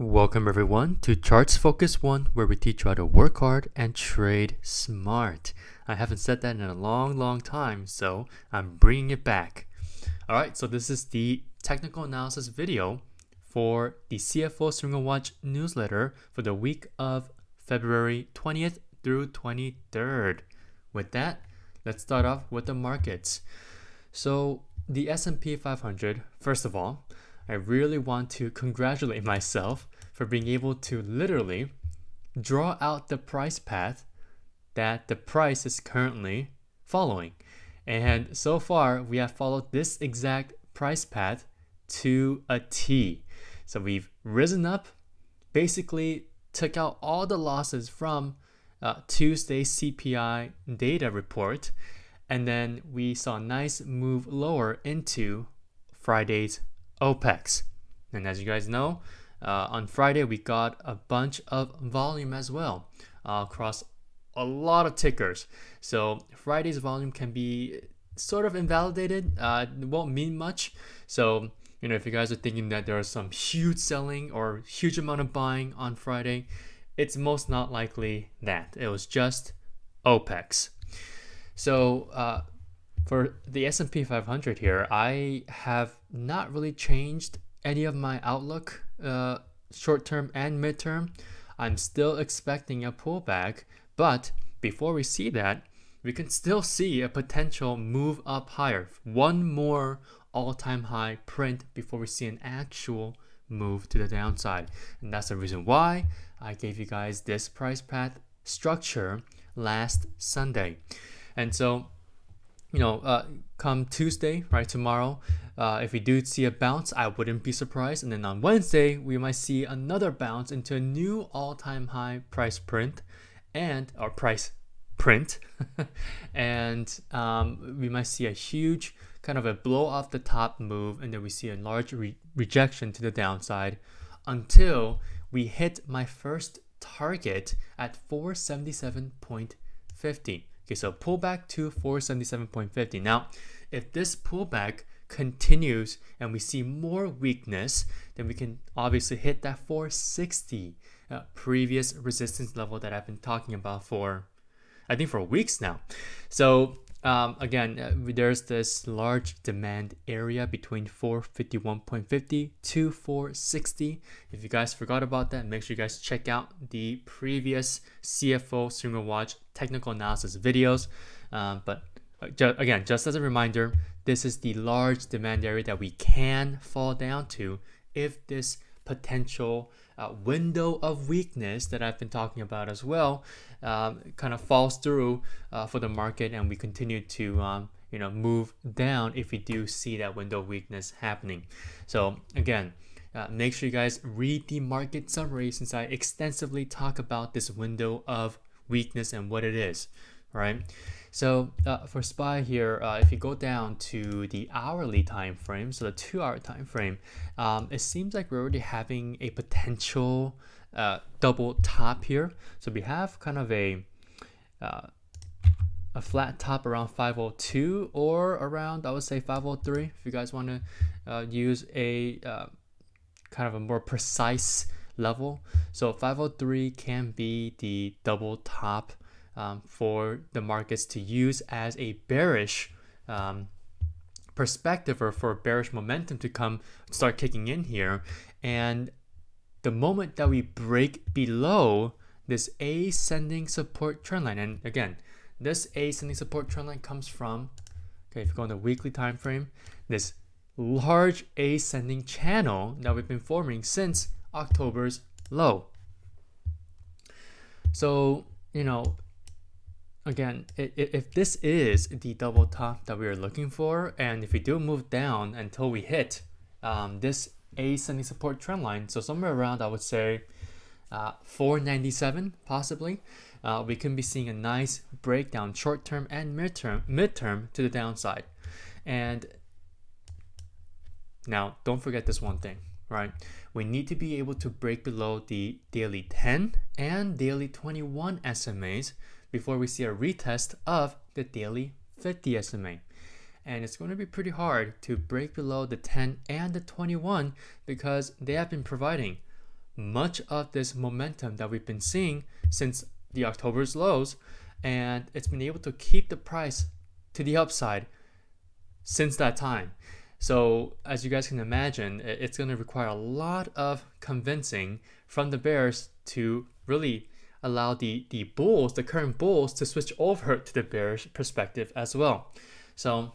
Welcome everyone to Charts Focus 1, where we teach you how to work hard and trade smart. I haven't said that in a long time, so I'm bringing it back. Alright, so this is the technical analysis video for the CFO Swinger Watch newsletter for the week of February 20th through 23rd. With that, let's start off with the markets. So the S&P 500, first of all, I really want to congratulate myself for being able to literally draw out the price path that the price is currently following. And so far, we have followed this exact price path to a T. So we've risen up, basically took out all the losses from Tuesday's CPI data report, and then we saw a nice move lower into Friday's OPEX. And as you guys know, on Friday we got a bunch of volume as well across a lot of tickers. So Friday's volume can be sort of invalidated. It won't mean much. So if you guys are thinking that there is some huge selling or huge amount of buying on Friday, it's most not likely that. It was just OPEX. So for the S&P 500 here, I have not really changed any of my outlook, short-term and mid-term. I'm still expecting a pullback, but before we see that, we can still see a potential move up higher. One more all-time high print before we see an actual move to the downside. And that's the reason why I gave you guys this price path structure last Sunday. And so come Tuesday, right, tomorrow, if we do see a bounce, I wouldn't be surprised. And then on Wednesday, we might see another bounce into a new all-time high price print and we might see a huge kind of a blow off the top move, and then we see a large rejection to the downside until we hit my first target at 477.50. Okay, so pullback to 477.50. Now, if this pullback continues and we see more weakness, then we can obviously hit that 460 previous resistance level that I've been talking about for weeks now. So again, there's this large demand area between 451.50 to 460. If you guys forgot about that, make sure you guys check out the previous CFO Swinger Watch technical analysis videos. But again, just as a reminder, this is the large demand area that we can fall down to if this potential window of weakness that I've been talking about as well kind of falls through for the market, and we continue to move down if we do see that window of weakness happening. So again, make sure you guys read the market summary, since I extensively talk about this window of weakness and what it is, right? So for SPY here, if you go down to the hourly time frame, so the 2-hour time frame, it seems like we're already having a potential double top here. So we have kind of a flat top around 502 or around, I would say, 503 if you guys want to use a kind of a more precise level. So 503 can be the double top for the markets to use as a bearish perspective, or for bearish momentum to start kicking in here. And the moment that we break below this ascending support trend line, and again, this ascending support trend line comes from, okay, if you go on the weekly time frame, this large ascending channel that we've been forming since October's low. So again, if this is the double top that we are looking for, and if we do move down until we hit this ascending support trend line, so somewhere around, I would say, 497 possibly, we can be seeing a nice breakdown short-term and midterm to the downside. And now, don't forget this one thing, right? We need to be able to break below the daily 10 and daily 21 SMAs before we see a retest of the daily 50 SMA. And it's going to be pretty hard to break below the 10 and the 21 because they have been providing much of this momentum that we've been seeing since the October's lows, and it's been able to keep the price to the upside since that time. So as you guys can imagine, it's going to require a lot of convincing from the bears to really allow the bulls, the current bulls, to switch over to the bearish perspective as well. So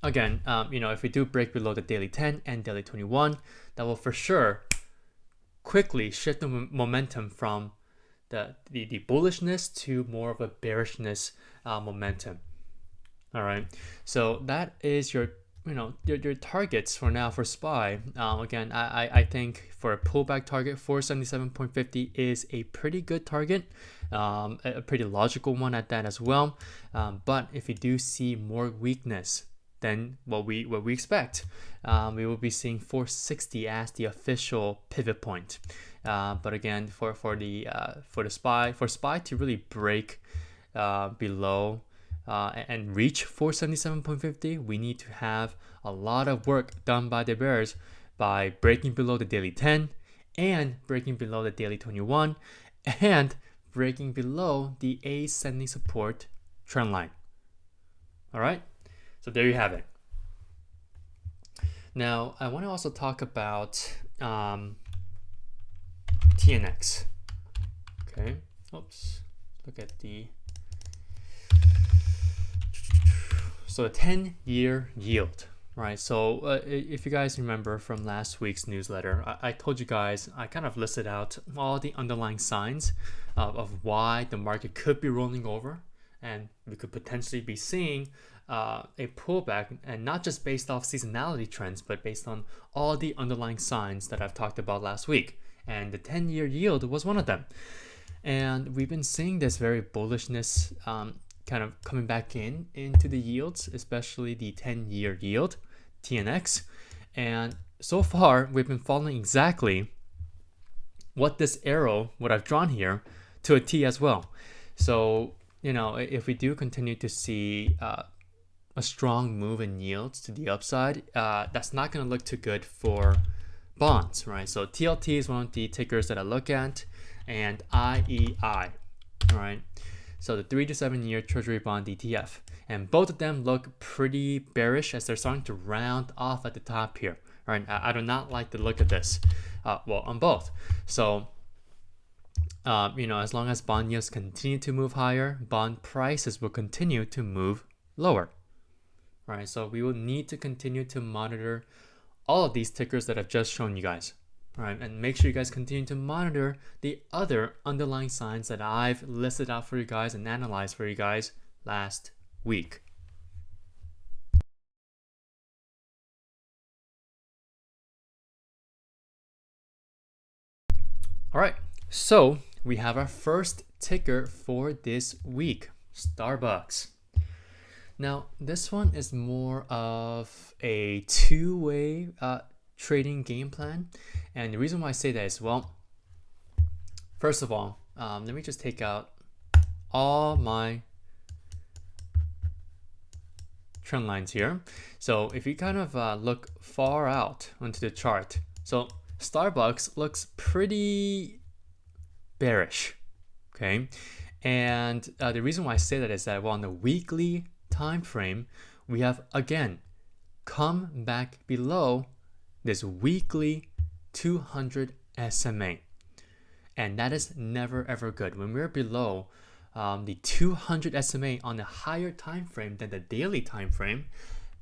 again, if we do break below the daily 10 and daily 21, that will for sure quickly shift the momentum from the bullishness to more of a bearishness momentum. All right, so that is your targets for now for SPY. Again, I think for a pullback target, 477.50 is a pretty good target, a pretty logical one at that as well. But if you do see more weakness than what we expect, we will be seeing 460 as the official pivot point. But again, for SPY to really break below and reach 477.50, we need to have a lot of work done by the bears by breaking below the daily 10 and breaking below the daily 21 and breaking below the ascending support trend line. All right, so there you have it. Now I want to also talk about TNX. Okay, oops, look at the So a 10-year yield, right? So if you guys remember from last week's newsletter, I told you guys, I kind of listed out all the underlying signs of why the market could be rolling over, and we could potentially be seeing a pullback, and not just based off seasonality trends, but based on all the underlying signs that I've talked about last week. And the 10-year yield was one of them. And we've been seeing this very bullishness kind of coming back into the yields, especially the 10-year yield, TNX. And so far, we've been following exactly what this arrow, what I've drawn here, to a T as well. So, if we do continue to see a strong move in yields to the upside, that's not going to look too good for bonds, right? So TLT is one of the tickers that I look at, and IEI, right? So the 3 to 7 year Treasury bond ETF, and both of them look pretty bearish as they're starting to round off at the top here. Right? I do not like the look of this. On both. So, as long as bond yields continue to move higher, bond prices will continue to move lower. Right? So we will need to continue to monitor all of these tickers that I've just shown you guys. Right, and make sure you guys continue to monitor the other underlying signs that I've listed out for you guys and analyzed for you guys last week. All right, so we have our first ticker for this week, Starbucks. Now, this one is more of a two-way trading game plan. And the reason why I say that is, well, first of all, let me just take out all my trend lines here. So if you kind of look far out onto the chart, so Starbucks looks pretty bearish, okay? And the reason why I say that is that, well, on the weekly time frame, we have again come back below this weekly 200 SMA, and that is never ever good. When we're below the 200 SMA on a higher time frame than the daily time frame,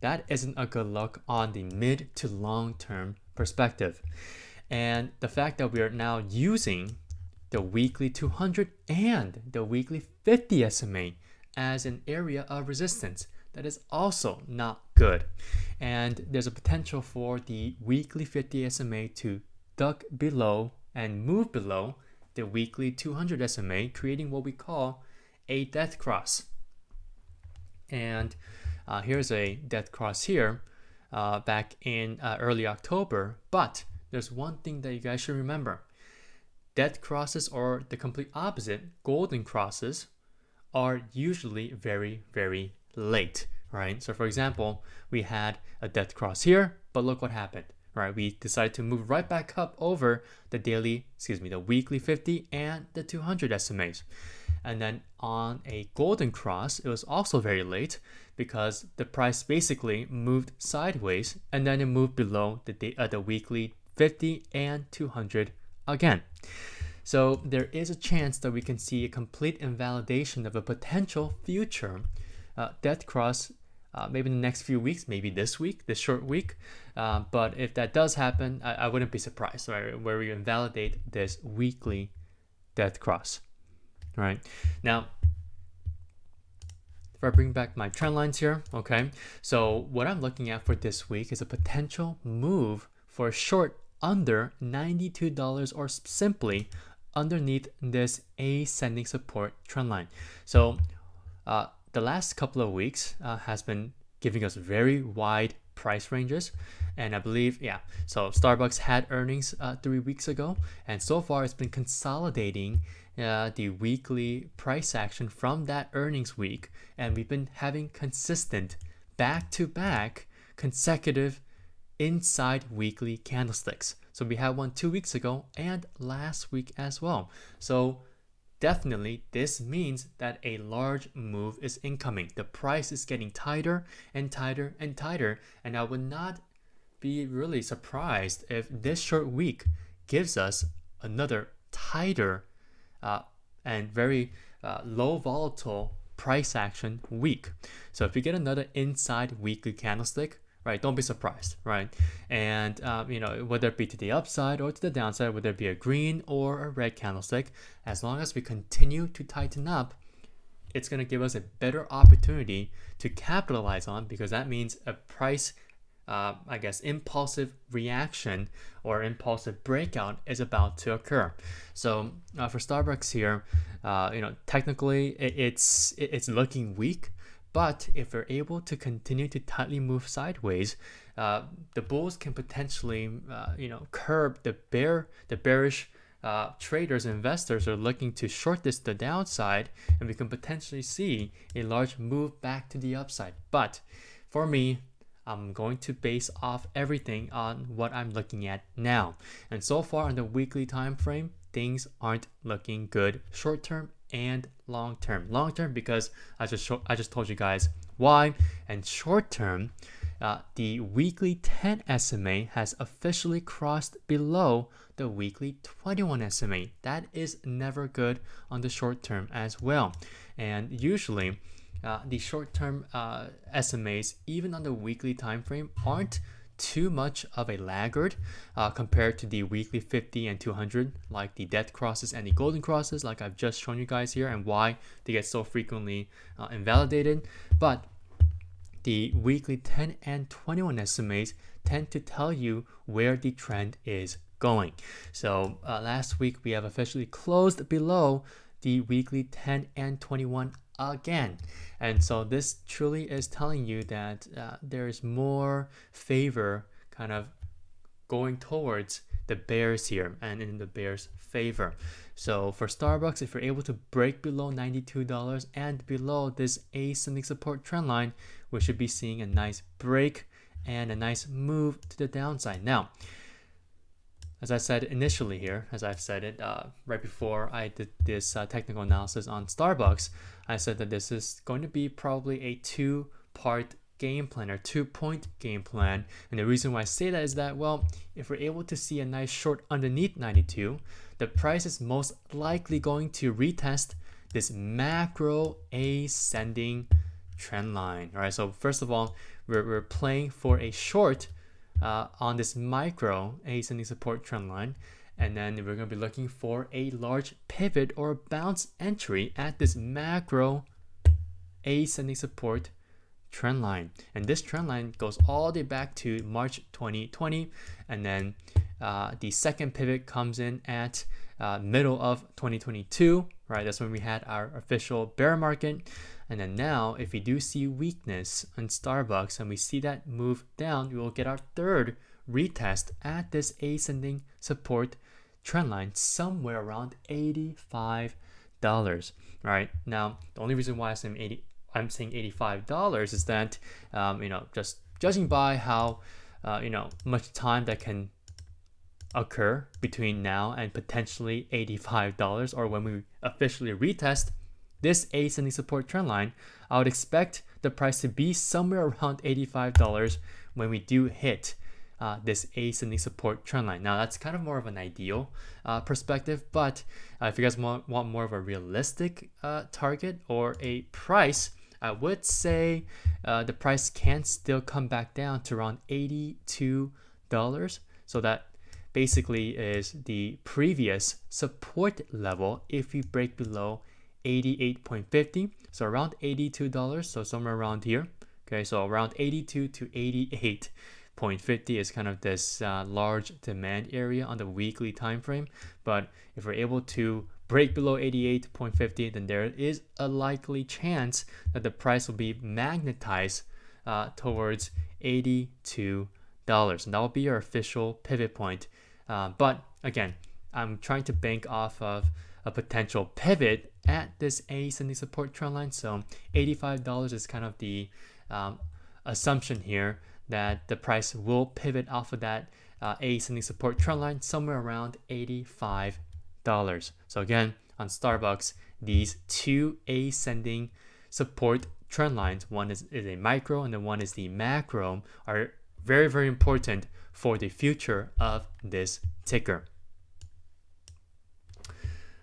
that isn't a good look on the mid to long term perspective. And the fact that we are now using the weekly 200 and the weekly 50 SMA as an area of resistance, that is also not good. And there's a potential for the weekly 50 SMA to duck below and move below the weekly 200 SMA, creating what we call a death cross. And here's a death cross here back in early October. But there's one thing that you guys should remember. Death crosses, or the complete opposite, golden crosses, are usually very, very late, right? So for example, we had a death cross here, but look what happened. right? We decided to move right back up over the weekly 50 and the 200 SMAs. And then on a golden cross, it was also very late because the price basically moved sideways and then it moved below the weekly 50 and 200 again. So there is a chance that we can see a complete invalidation of a potential future death cross maybe in the next few weeks, maybe this short week. But if that does happen, I wouldn't be surprised, right? Where we invalidate this weekly death cross, right? Now, if I bring back my trend lines here, okay? So what I'm looking at for this week is a potential move for a short under $92 or simply underneath this ascending support trend line. So the last couple of weeks has been giving us very wide price ranges, and I believe so Starbucks had earnings 3 weeks ago, and so far it's been consolidating the weekly price action from that earnings week, and we've been having consistent back-to-back consecutive inside weekly candlesticks. So we had one 2 weeks ago and last week as well. So definitely this means that a large move is incoming. The price is getting tighter and tighter and tighter, and I would not be really surprised if this short week gives us another tighter and very low volatile price action week. So if we get another inside weekly candlestick, right, don't be surprised, right? And whether it be to the upside or to the downside, whether it be a green or a red candlestick, as long as we continue to tighten up, it's going to give us a better opportunity to capitalize on, because that means a price impulsive reaction or impulsive breakout is about to occur. So for Starbucks here, technically it's looking weak, but if we're able to continue to tightly move sideways, the bulls can potentially curb the bearish traders and investors are looking to short this to the downside, and we can potentially see a large move back to the upside. But for me, I'm going to base off everything on what I'm looking at now. And so far on the weekly time frame, things aren't looking good short term and long term. Long term because I just told you guys why. And short term, the weekly 10 SMA has officially crossed below the weekly 21 SMA. That is never good on the short term as well. And usually the short-term SMAs, even on the weekly time frame, aren't too much of a laggard compared to the weekly 50 and 200, like the death crosses and the golden crosses, like I've just shown you guys here, and why they get so frequently invalidated. But the weekly 10 and 21 SMAs tend to tell you where the trend is going. So last week we have officially closed below the weekly 10 and 21 again, and so this truly is telling you that there is more favor kind of going towards the bears here and in the bears favor. So for Starbucks, if you're able to break below $92 and below this ascending support trend line, we should be seeing a nice break and a nice move to the downside. Now, as I said initially here, as I've said it right before I did this technical analysis on Starbucks, I said that this is going to be probably a two-part game plan or 2-point game plan. And the reason why I say that is that, well, if we're able to see a nice short underneath 92, the price is most likely going to retest this macro ascending trend line. All right, so first of all, we're playing for a short on this micro ascending support trend line, and then we're going to be looking for a large pivot or bounce entry at this macro ascending support trend line. And this trend line goes all the way back to March 2020, and then the second pivot comes in at middle of 2022, right? That's when we had our official bear market. And then now, if we do see weakness in Starbucks and we see that move down, we will get our third retest at this ascending support trend line somewhere around $85. Right now, the only reason why I'm saying $85 is that just judging by how much time that can occur between now and potentially $85, or when we officially retest this ascending support trend line, I would expect the price to be somewhere around $85 when we do hit this ascending support trend line. Now that's kind of more of an ideal perspective, but if you guys want more of a realistic target or a price, I would say the price can still come back down to around $82. So that basically is the previous support level if we break below 88.50, so around $82, so somewhere around here. Okay, so around 82 to 88.50 is kind of this large demand area on the weekly time frame. But if we're able to break below 88.50, then there is a likely chance that the price will be magnetized towards $82, and that will be our official pivot point. But again, I'm trying to bank off of a potential pivot at this ascending support trend line. So $85 is kind of the assumption here that the price will pivot off of that ascending support trend line somewhere around $85. So again, on Starbucks, these two ascending support trend lines, one is a micro and then one is the macro, are very, very important for the future of this ticker.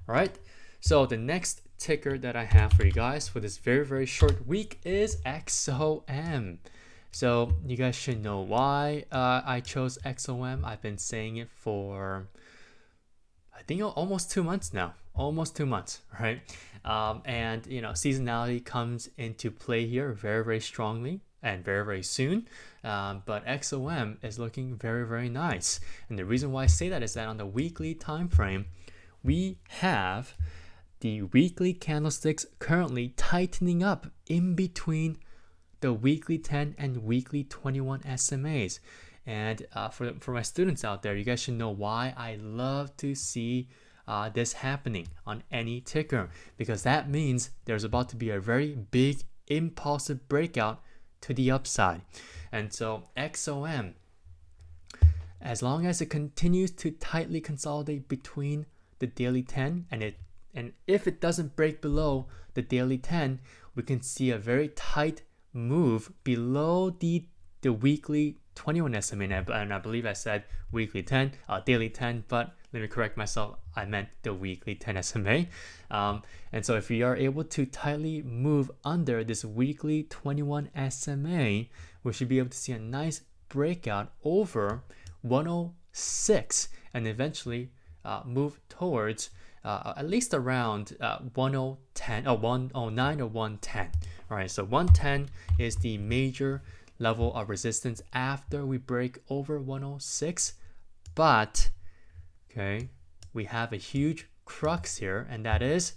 All right, so the next ticker that I have for you guys for this very, very short week is XOM. So you guys should know why I chose XOM. I've been saying it for, I think, almost 2 months now. Almost 2 months, right? And seasonality comes into play here very, very strongly and very, very soon. But XOM is looking very, very nice. And the reason why I say that is that on the weekly time frame, we have the weekly candlesticks currently tightening up in between the weekly 10 and weekly 21 SMAs. And for my students out there, you guys should know why I love to see this happening on any ticker, because that means there's about to be a very big impulsive breakout to the upside. And so XOM, as long as it continues to tightly consolidate between the daily 10 and if it doesn't break below the daily 10, we can see a very tight move below the weekly 21 SMA, and I believe I said weekly 10, daily 10, but let me correct myself, I meant the weekly 10 SMA. And so if we are able to tightly move under this weekly 21 SMA, we should be able to see a nice breakout over 106 and eventually move towards at least around 109 or 110. All right, so 110 is the major level of resistance after we break over 106. But okay, we have a huge crux here, and that is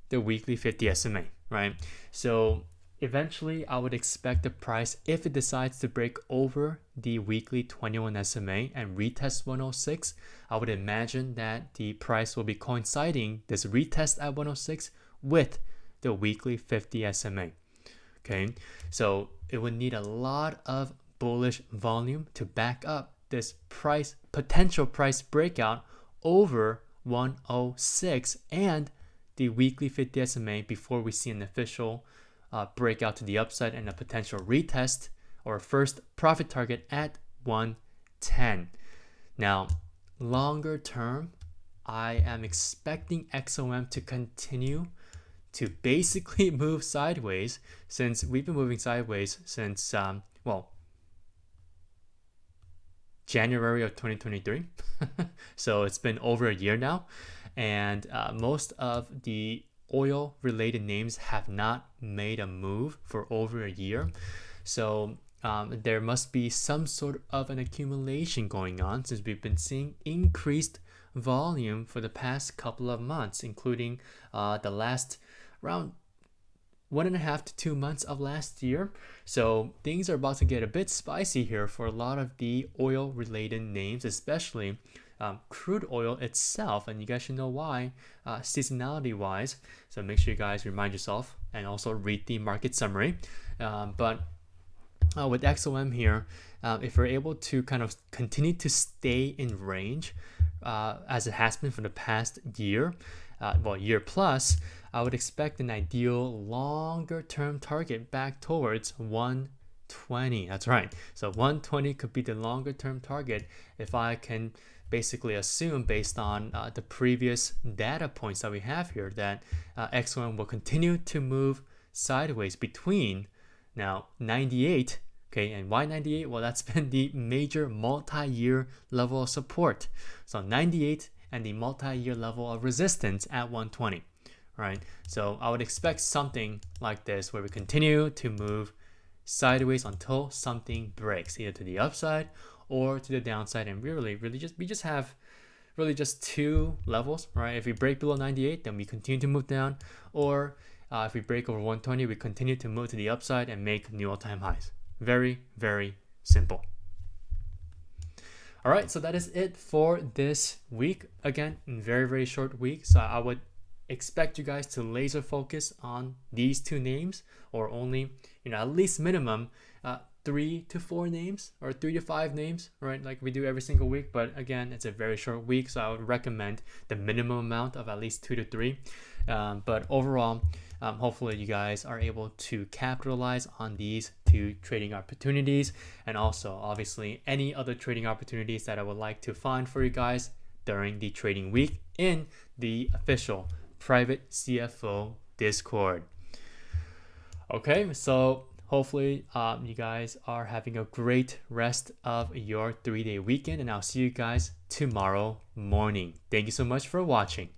the weekly 50 SMA, right? So eventually I would expect the price, if it decides to break over the weekly 21 SMA and retest 106, I would imagine that the price will be coinciding this retest at 106 with the weekly 50 SMA. Okay, so it would need a lot of bullish volume to back up this potential price breakout over 106 and the weekly 50 SMA before we see an official breakout to the upside and a potential retest or first profit target at 110. Now, longer term, I am expecting XOM to continue to basically move sideways, since we've been moving sideways since January of 2023. So it's been over a year now, and most of the oil related names have not made a move for over a year. So there must be some sort of an accumulation going on, since we've been seeing increased volume for the past couple of months, including the last around 1.5 to 2 months of last year. So things are about to get a bit spicy here for a lot of the oil related names, especially crude oil itself, and you guys should know why, seasonality wise. So make sure you guys remind yourself and also read the market summary. But with XOM here, if we're able to kind of continue to stay in range as it has been for the past year, year plus, I would expect an ideal longer term target back towards 120. That's right. So 120 could be the longer term target if I can basically assume, based on the previous data points that we have here, that XOM will continue to move sideways between now 98. Okay, and why 98? Well, that's been the major multi-year level of support. So 98 and the multi-year level of resistance at 120. Right? So I would expect something like this where we continue to move sideways until something breaks, either to the upside or to the downside. And we just have really just two levels, right? If we break below 98, then we continue to move down, or if we break over 120, we continue to move to the upside and make new all-time highs. Very, very simple. All right, so that is it for this week. Again, very, very short week. So I would expect you guys to laser focus on these two names, or only, at least minimum 3 to 4 names, or 3 to 5 names, right? Like we do every single week. But again, it's a very short week, so I would recommend the minimum amount of at least 2 to 3. But overall, hopefully you guys are able to capitalize on these two trading opportunities, and also obviously any other trading opportunities that I would like to find for you guys during the trading week in the official private CFO Discord. Okay, so hopefully you guys are having a great rest of your 3-day weekend, and I'll see you guys tomorrow morning. Thank you so much for watching.